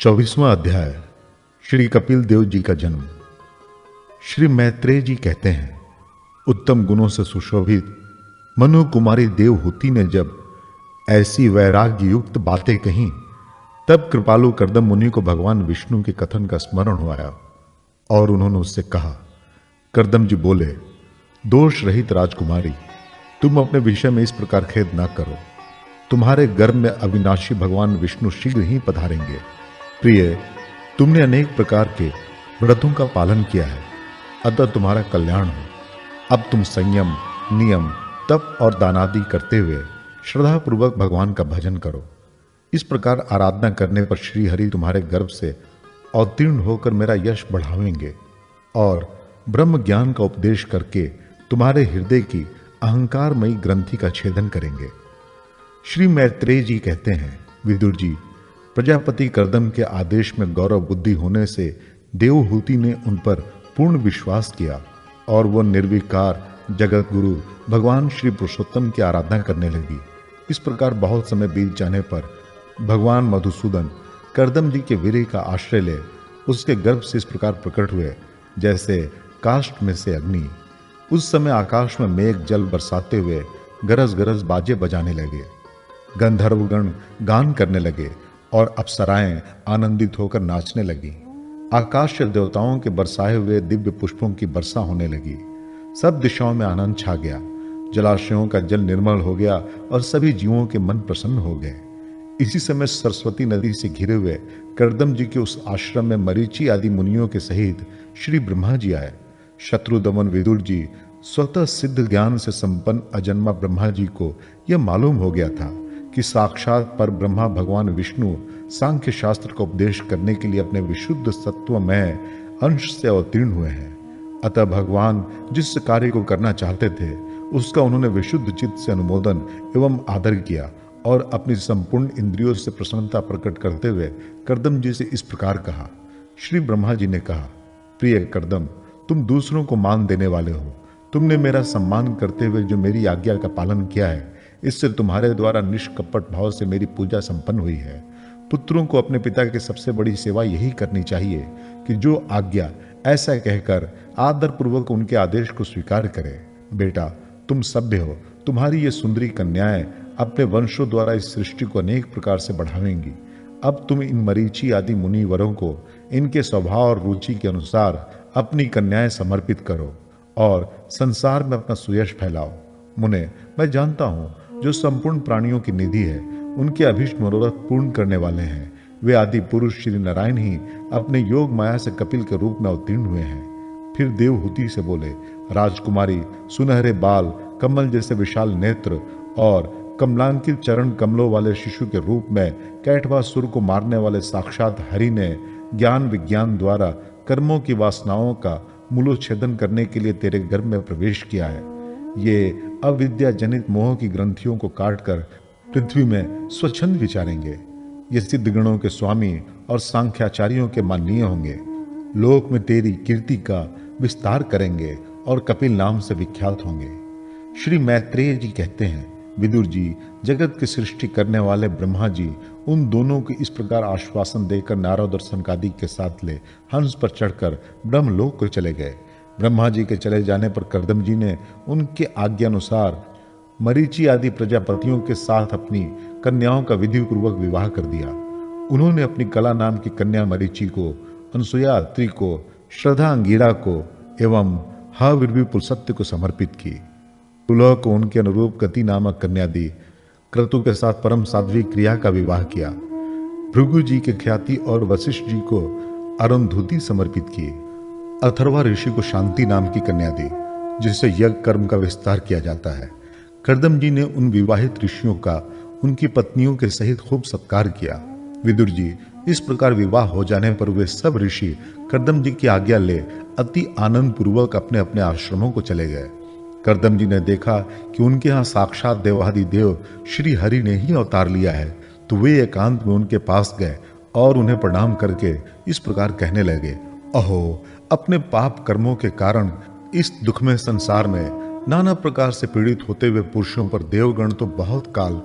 24वां अध्याय। श्री कपिल देव जी का जन्म। श्री मैत्रेय जी कहते हैं, उत्तम गुणों से सुशोभित मनु कुमारी देवहूति ने जब ऐसी वैराग्य युक्त बातें कहीं, तब कृपालु कर्दम मुनि को भगवान विष्णु के कथन का स्मरण हुआ और उन्होंने उससे कहा। कर्दम जी बोले, दोष रहित राजकुमारी, तुम अपने विषय में इस प्रकार खेद ना करो। तुम्हारे गर्भ में अविनाशी भगवान विष्णु शीघ्र ही पधारेंगे। प्रिय, तुमने अनेक प्रकार के व्रतों का पालन किया है, अतः तुम्हारा कल्याण हो। अब तुम संयम, नियम, तप और दानादि करते हुए श्रद्धा पूर्वक भगवान का भजन करो। इस प्रकार आराधना करने पर श्री हरि तुम्हारे गर्भ से अवतीर्ण होकर मेरा यश बढ़ावेंगे और ब्रह्म ज्ञान का उपदेश करके तुम्हारे हृदय की अहंकारमयी ग्रंथि का छेदन करेंगे। श्री मैत्रेय जी कहते हैं, विदुर जी, प्रजापति कर्दम के आदेश में गौरव बुद्धि होने से देवहूति ने उन पर पूर्ण विश्वास किया और वो निर्विकार जगत गुरु भगवान श्री पुरुषोत्तम की आराधना करने लगी। इस प्रकार बहुत समय बीत जाने पर भगवान मधुसूदन कर्दम जी के वीर्य का आश्रय ले उसके गर्भ से इस प्रकार प्रकट हुए जैसे काष्ठ में से अग्नि। उस समय आकाश में मेघ जल बरसाते हुए गरज गरज बाजे बजाने लगे। गंधर्वगण गान करने लगे और अप्सराएं आनंदित होकर नाचने लगी। आकाश से देवताओं के बरसाए हुए दिव्य पुष्पों की वर्षा होने लगी। सब दिशाओं में आनंद छा गया। जलाशयों का जल निर्मल हो गया और सभी जीवों के मन प्रसन्न हो गए। इसी समय सरस्वती नदी से घिरे हुए कर्दम जी के उस आश्रम में मरीचि आदि मुनियों के सहित श्री ब्रह्मा जी आए। शत्रुदमन विदुर जी स्वतः सिद्ध ज्ञान से संपन्न अजन्मा ब्रह्मा जी को यह मालूम हो गया था कि साक्षात पर ब्रह्मा भगवान विष्णु सांख्य शास्त्र का उपदेश करने के लिए अपने विशुद्ध सत्वमय अंश से अवतीर्ण हुए हैं। अतः भगवान जिस कार्य को करना चाहते थे उसका उन्होंने विशुद्ध चित्त से अनुमोदन एवं आदर किया और अपनी संपूर्ण इंद्रियों से प्रसन्नता प्रकट करते हुए कर्दम जी से इस प्रकार कहा। श्री ब्रह्मा जी ने कहा, प्रिय कर्दम, तुम दूसरों को मान देने वाले हो। तुमने मेरा सम्मान करते हुए जो मेरी आज्ञा का पालन किया है, इससे तुम्हारे द्वारा निष्कपट भाव से मेरी पूजा संपन्न हुई है। पुत्रों को अपने पिता की सबसे बड़ी सेवा यही करनी चाहिए कि जो आज्ञा ऐसा कहकर आदर पूर्वक उनके आदेश को स्वीकार करे। बेटा, तुम सभ्य हो। तुम्हारी ये सुंदरी कन्याएं अपने वंशों द्वारा इस सृष्टि को अनेक प्रकार से बढ़ावेंगी। अब तुम इन मरीचि आदि मुनिवरों को इनके स्वभाव और रुचि के अनुसार अपनी कन्याएं समर्पित करो और संसार में अपना सुयश फैलाओ। मुने, मैं जानता हूं जो संपूर्ण प्राणियों की निधि है, उनके अभीष्ट मनोरथ पूर्ण करने वाले हैं। वे आदि पुरुष श्री नारायण ही अपने योग माया से कपिल के रूप में अवतीर्ण हुए हैं। फिर देवहूति से बोले, राजकुमारी, सुनहरे बाल, कमल जैसे विशाल नेत्र और कमलांकित चरण कमलों वाले शिशु के रूप में कैटभासुर को मारने वाले साक्षात हरि ने ज्ञान विज्ञान द्वारा कर्मों की वासनाओं का मूलोच्छेदन करने के लिए तेरे गर्भ में प्रवेश किया है। ये अविद्या जनित मोह की ग्रंथियों को काटकर पृथ्वी में स्वच्छंद विचारेंगे। ये सिद्ध गणों के स्वामी और सांख्याचार्यों के माननीय होंगे। लोक में तेरी कीर्ति का विस्तार करेंगे और कपिल नाम से विख्यात होंगे। श्री मैत्रेय जी कहते हैं, विदुर जी, जगत की सृष्टि करने वाले ब्रह्मा जी उन दोनों को इस प्रकार आश्वासन देकर नारद और सनकादि के साथ ले हंस पर चढ़कर ब्रह्मलोक को चले गए। ब्रह्मा जी के चले जाने पर कर्दम जी ने उनके आज्ञा अनुसार मरीचि आदि प्रजापतियों के साथ अपनी कन्याओं का विधि पूर्वक विवाह कर दिया। उन्होंने अपनी कला नाम की कन्या मरीचि को, अनसुया अत्रि को, श्रद्धा अंगिरा को एवं हविर्वी पुलसत्य को समर्पित की। तुलह को उनके अनुरूप गति नामक कन्या दी। क्रतु के साथ परम साध्वी क्रिया का विवाह किया। भृगु जी के ख्याति और वशिष्ठ जी को अरुंधुति समर्पित की। अथर्वा ऋषि को शांति नाम की कन्या दी, जिससे यज्ञ कर्म का विस्तार किया जाता है। कर्दम जी ने उन विवाहित ऋषियों का उनकी पत्नियों के सहित खूब सत्कार किया। विदुर जी, इस प्रकार विवाह हो जाने पर वे सब ऋषि कर्दम जी की आज्ञा ले अति आनंद पूर्वक अपने अपने आश्रमों को चले गए। कर्दम जी ने देखा कि उनके यहाँ साक्षात देवादिदेव श्री हरि ने ही अवतार लिया है, तो वे एकांत में उनके पास गए और उन्हें प्रणाम करके इस प्रकार कहने लगे, अहो, अपने पाप कर्मों के कारण इस दुखमय संसार में नाना प्रकार से पीड़ित होते हुए पुरुषों पर देवगण तो बहुत काल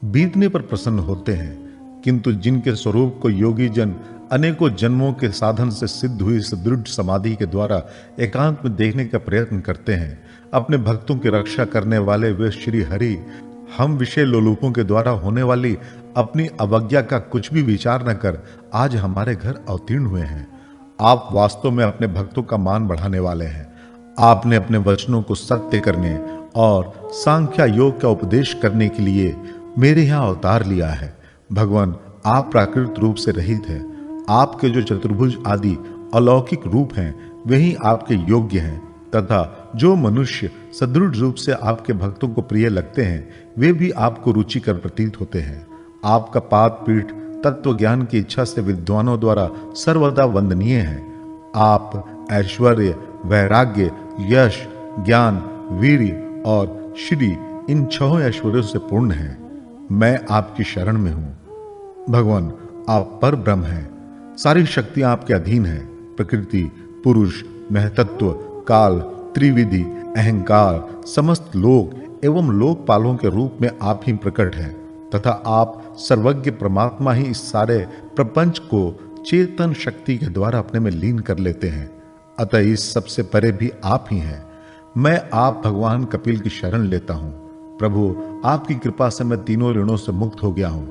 बीतने पर प्रसन्न होते हैं, किंतु जिनके स्वरूप को योगी जन अनेकों जन्मों के साधन से सिद्ध हुई सुदृढ़ समाधि के द्वारा एकांत में देखने का प्रयत्न करते हैं। अपने भक्तों की रक्षा करने वाले वे श्री हरि हम विषय लोलुपों के द्वारा होने वाली अपनी अवज्ञा का कुछ भी विचार न कर आज हमारे घर अवतीर्ण हुए हैं। आप वास्तव में अपने भक्तों का मान बढ़ाने वाले हैं। आपने अपने वचनों को सत्य करने और सांख्या योग का उपदेश करने के लिए मेरे यहाँ अवतार लिया है। भगवान, आप प्राकृत रूप से रहित हैं। आपके जो चतुर्भुज आदि अलौकिक रूप हैं वही आपके योग्य हैं, तथा जो मनुष्य सदृढ़ रूप से आपके भक्तों को प्रिय लगते हैं वे भी आपको रुचिकर प्रतीत होते हैं। आपका पाद पीठ तत्व ज्ञान की इच्छा से विद्वानों द्वारा सर्वदा वंदनीय है। आप ऐश्वर्य, वैराग्य, यश, ज्ञान, वीर्य और श्री इन छहों ऐश्वर्यों से पूर्ण हैं। मैं आपकी शरण में हूं। भगवान, आप पर ब्रह्म हैं। सारी शक्तियां आपके अधीन हैं। प्रकृति, पुरुष, महतत्व, काल, त्रिविधि, अहंकार, समस्त लोक एवं लोकपालों के रूप में आप ही प्रकट हैं, तथा आप सर्वज्ञ परमात्मा ही इस सारे प्रपंच को चेतन शक्ति के द्वारा अपने में लीन कर लेते हैं। अतः इस सबसे परे भी आप ही हैं। मैं आप भगवान कपिल की शरण लेता हूं। प्रभु, आपकी कृपा से मैं तीनों ऋणों से मुक्त हो गया हूं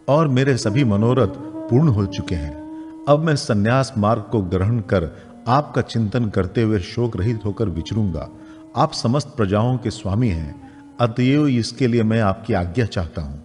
और मेरे सभी मनोरथ पूर्ण हो चुके हैं। अब मैं संन्यास मार्ग को ग्रहण कर आपका चिंतन करते हुए शोक रहित होकर विचरूंगा। आप समस्त प्रजाओं के स्वामी हैं, अतएव इसके लिए मैं आपकी आज्ञा चाहता हूं।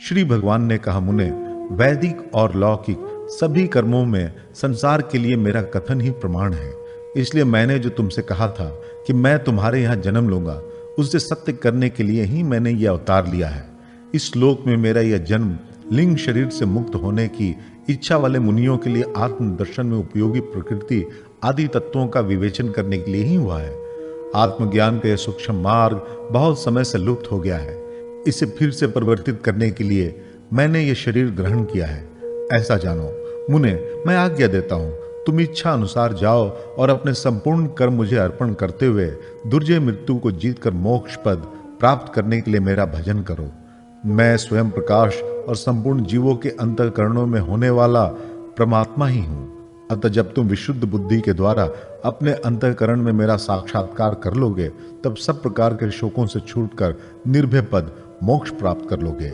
श्री भगवान ने कहा, मुने, वैदिक और लौकिक सभी कर्मों में संसार के लिए मेरा कथन ही प्रमाण है। इसलिए मैंने जो तुमसे कहा था कि मैं तुम्हारे यहाँ जन्म लूंगा, उसे सत्य करने के लिए ही मैंने यह अवतार लिया है। इस लोक में मेरा यह जन्म लिंग शरीर से मुक्त होने की इच्छा वाले मुनियों के लिए आत्मदर्शन में उपयोगी प्रकृति आदि तत्वों का विवेचन करने के लिए ही हुआ है। आत्मज्ञान का यह सूक्ष्म मार्ग बहुत समय से लुप्त हो गया है। इसे फिर से परिवर्तित करने के लिए मैंने यह शरीर ग्रहण किया है। ऐसा जानो मुने, मैं आज्ञा देता हूं, तुम इच्छा अनुसार जाओ और अपने संपूर्ण कर्म मुझे अर्पण करते हुए दुर्जय मृत्यु को जीतकर मोक्ष पद प्राप्त करने के लिए मेरा भजन करो। मैं स्वयं प्रकाश और संपूर्ण जीवों के अंतःकरणों में होने वाला परमात्मा ही हूं। अतः जब तुम विशुद्ध बुद्धि के द्वारा अपने अंतःकरण में मेरा साक्षात्कार कर लोगे, तब सब प्रकार के शोकों से छूटकर निर्भय पद मोक्ष प्राप्त कर लोगे।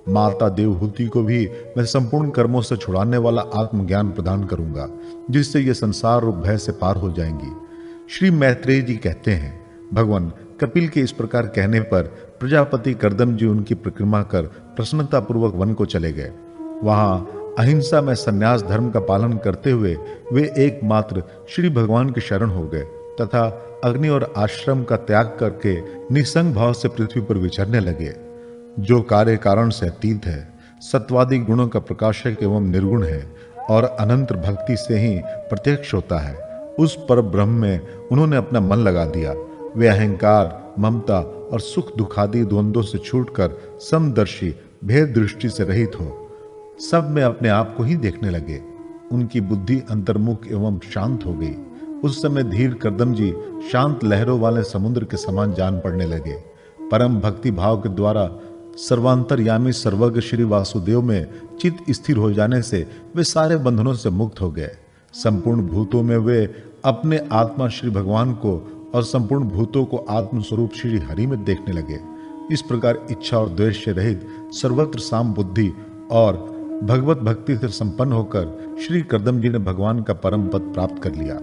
माता देवहूति को भी मैं संपूर्ण कर्मों से छुड़ाने वाला आत्मज्ञान प्रदान करूंगा, जिससे ये संसार रूप भय से पार हो जाएंगी। श्री मैत्रेय जी कहते हैं, भगवान कपिल के इस प्रकार कहने पर प्रजापति कर्दम जी उनकी परिक्रमा कर प्रसन्नता पूर्वक वन को चले गए। वहां अहिंसा में संन्यास धर्म का पालन करते हुए वे एकमात्र श्री भगवान की शरण हो गए तथा अग्नि और आश्रम का त्याग करके निसंग भाव से पृथ्वी पर विचरने लगे। जो कार्य कारण से अतीत है, सत्वादि गुणों का प्रकाशक एवं निर्गुण है और अनंत भक्ति से ही प्रत्यक्ष होता है, उस पर ब्रह्म में उन्होंने अपना मन लगा दिया। वे अहंकार, ममता और सुख दुखादि द्वंद्वों से छूटकर समदर्शी भेद दृष्टि से रहित हो सब में अपने आप को ही देखने लगे। उनकी बुद्धि अंतर्मुख एवं शांत हो गई। उस समय धीर कर्दम जी शांत लहरों वाले समुद्र के समान जान पड़ने लगे। परम भक्ति भाव के द्वारा सर्वांतरयामी सर्वज्ञ श्री वासुदेव में चित्त स्थिर हो जाने से वे सारे बंधनों से मुक्त हो गए। संपूर्ण भूतों में वे अपने आत्मा श्री भगवान को और संपूर्ण भूतों को आत्म स्वरूप श्री हरि में देखने लगे। इस प्रकार इच्छा और द्वेष से रहित सर्वत्र साम बुद्धि और भगवत भक्ति से संपन्न होकर श्री कर्दम जी ने भगवान का परम पद प्राप्त कर लिया।